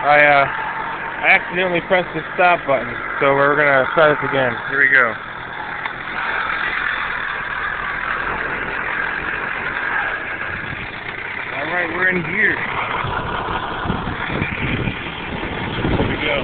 I accidentally pressed the stop button, so we're gonna try this again. Here we go. Alright, we're in gear. Here we go.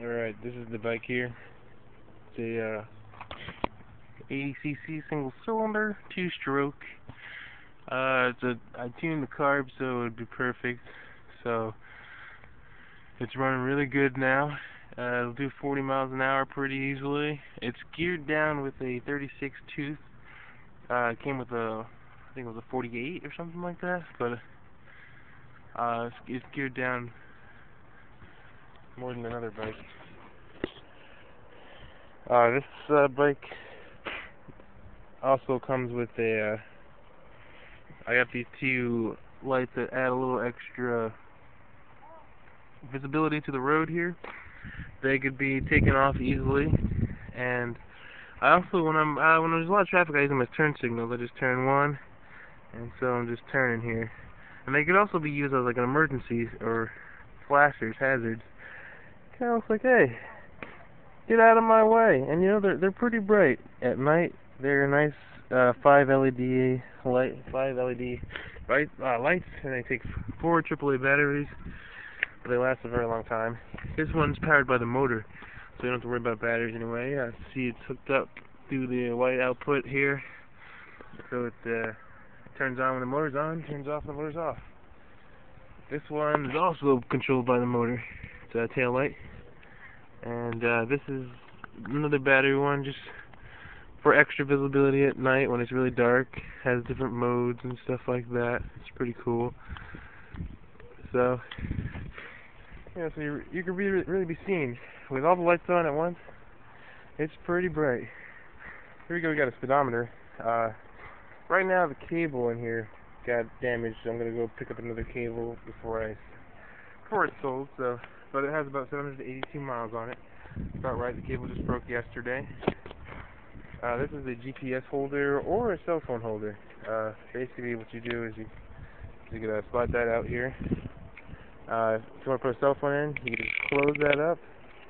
Alright, this is the bike here. It's a 80cc single cylinder, 2-stroke. I tuned the carbs so it would be perfect. So it's running really good now. It'll do 40 miles an hour pretty easily. It's geared down with a 36 tooth. It came with a, I think it was a 48 or something like that. But it's geared down more than another bike. This bike also comes with a, I got these two lights that add a little extra visibility to the road here. They could be taken off easily, and I also, when there's a lot of traffic, I use them as turn signals. I just turn one, and so I'm just turning here. And they could also be used as like an emergency or flashers, hazards. Kind of looks like, hey, get out of my way. And you know, they're pretty bright at night. They're a nice 5 LED lights, and they take 4 AAA batteries, but they last a very long time. This one's powered by the motor, so you don't have to worry about batteries anyway. See, it's hooked up through the white output here, so it turns on when the motor's on, turns off when the motor's off. This one is also controlled by the motor. It's a tail light. And this is another battery one, just for extra visibility at night when it's really dark. Has different modes and stuff like that. It's pretty cool. So, yeah, so you can really be seen with all the lights on at once. It's pretty bright. Here we go. We got a speedometer. Right now the cable in here got damaged. So I'm gonna go pick up another cable before it's sold. So. But it has about 782 miles on it. About right, the cable just broke yesterday. This is a GPS holder or a cell phone holder. Basically what you do is you can slide that out here. If you want to put a cell phone in, you can just close that up,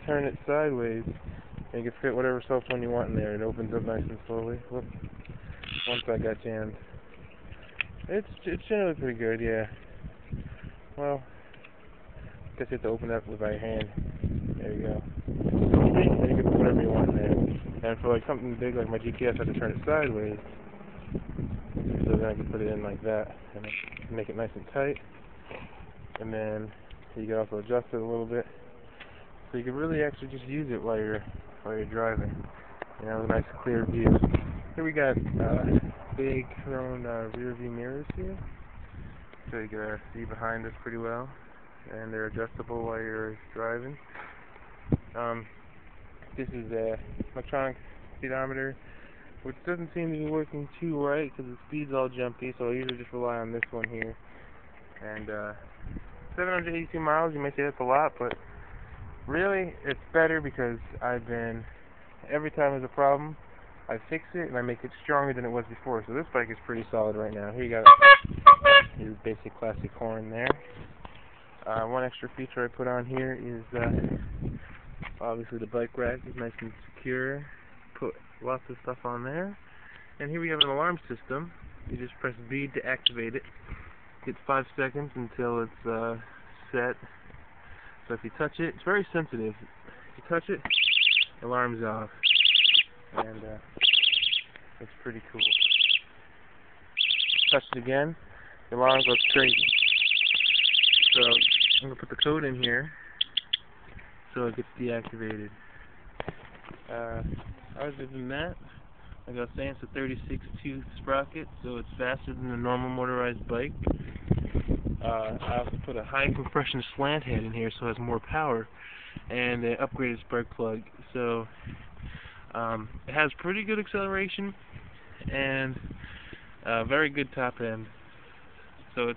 turn it sideways, and you can fit whatever cell phone you want in there. It opens up nice and slowly. Whoop. Once I got jammed. It's generally pretty good, yeah. Well, I guess you have to open it up by hand. There you go. And you can put whatever you want in there. And for like something big like my GPS, I have to turn it sideways. So then I can put it in like that and make it nice and tight. And then you can also adjust it a little bit. So you can really actually just use it while you're driving. You know, a nice clear view. Here we got big thrown rear view mirrors here. So you can see behind us pretty well. And they're adjustable while you're driving. This is a electronic speedometer, which doesn't seem to be working too right because the speed's all jumpy, so I usually just rely on this one here. And 782 miles, you may say that's a lot, but really it's better because I've been every time there's a problem, I fix it and I make it stronger than it was before. So this bike is pretty solid right now. Here you got your basic classic horn there. One extra feature I put on here is obviously the bike rack is nice and secure. Put lots of stuff on there. And here we have an alarm system. You just press B to activate it. It's 5 seconds until it's set. So if you touch it, it's very sensitive. If you touch it, the alarm's off. And it's pretty cool. Touch it again, the alarm goes straight. So I'm going to put the code in here so it gets deactivated. Other than that, like I was saying, it's a 36-tooth sprocket, so it's faster than a normal motorized bike. I also put a high compression slant head in here so it has more power, and an upgraded spark plug. So it has pretty good acceleration and very good top end. So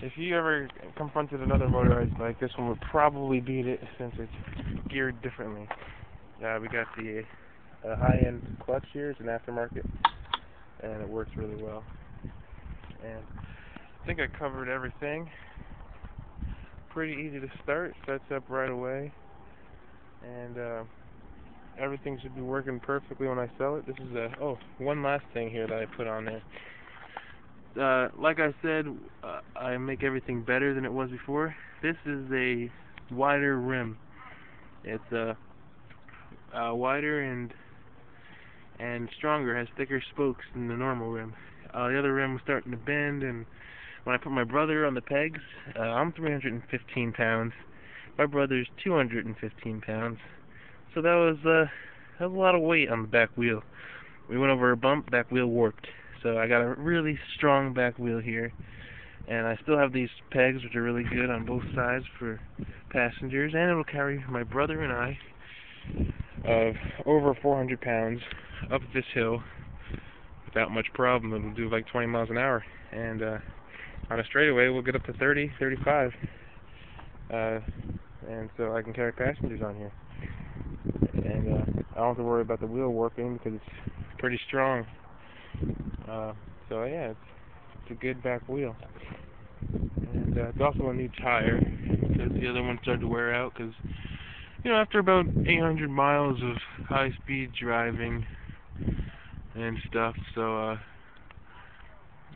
if you ever confronted another motorized bike, this one would probably beat it since it's geared differently. We got the high-end clutch here. It's an aftermarket, and it works really well. And I think I covered everything. Pretty easy to start, sets up right away, and everything should be working perfectly when I sell it. This is one last thing here that I put on there. Like I said, I make everything better than it was before. This is a wider rim. It's wider and stronger, has thicker spokes than the normal rim. The other rim was starting to bend, and when I put my brother on the pegs, I'm 315 pounds. My brother's 215 pounds. So that was a lot of weight on the back wheel. We went over a bump, back wheel warped. So I got a really strong back wheel here. And I still have these pegs, which are really good on both sides for passengers. And it'll carry my brother and I of over 400 pounds up this hill without much problem. It'll do like 20 miles an hour. And on a straightaway, we'll get up to 30, 35. And so I can carry passengers on here. And I don't have to worry about the wheel warping because it's pretty strong. So yeah, it's a good back wheel. And it's also a new tire because the other one started to wear out because, after about 800 miles of high-speed driving and stuff, so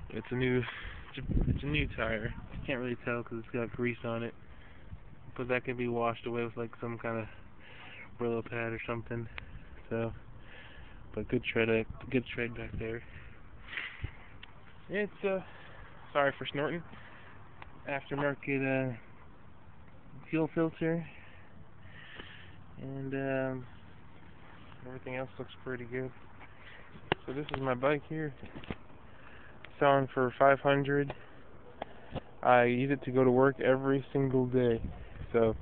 it's a new tire. You can't really tell because it's got grease on it, but that can be washed away with like some kind of Brillo pad or something. So, but good tread back there. It's sorry for snorting. Aftermarket fuel filter, and everything else looks pretty good. So this is my bike here. Selling for $500. I use it to go to work every single day, so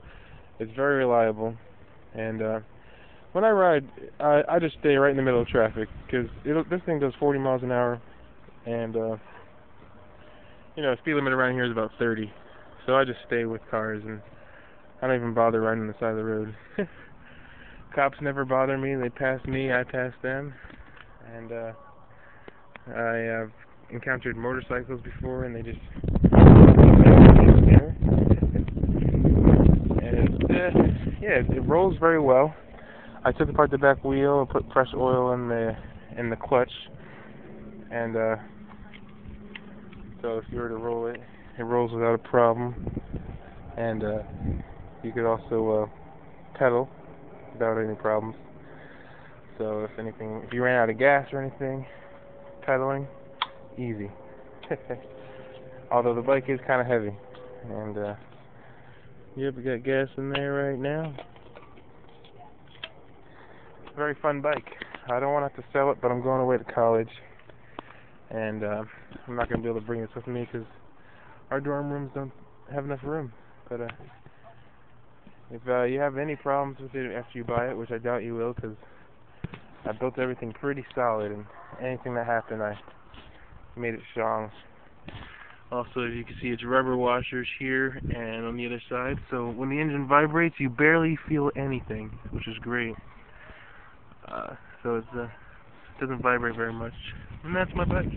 it's very reliable. And when I ride, I just stay right in the middle of traffic because this thing does 40 miles an hour, and the speed limit around here is about 30. So I just stay with cars, and I don't even bother riding on the side of the road. Cops never bother me. They pass me, I pass them. And I have encountered motorcycles before, and they just and it rolls very well. I took apart the back wheel and put fresh oil in the clutch, and so if you were to roll it, it rolls without a problem. And you could also pedal without any problems. So if you ran out of gas or anything, pedaling, easy. Although the bike is kind of heavy. And we got gas in there right now. Very fun bike. I don't want to have to sell it, but I'm going away to college. And I'm not going to be able to bring this with me because our dorm rooms don't have enough room. But if you have any problems with it after you buy it, which I doubt you will, because I built everything pretty solid, and anything that happened, I made it strong. Also, as you can see, it's rubber washers here and on the other side, so when the engine vibrates, you barely feel anything, which is great. So it's doesn't vibrate very much. And that's my bike.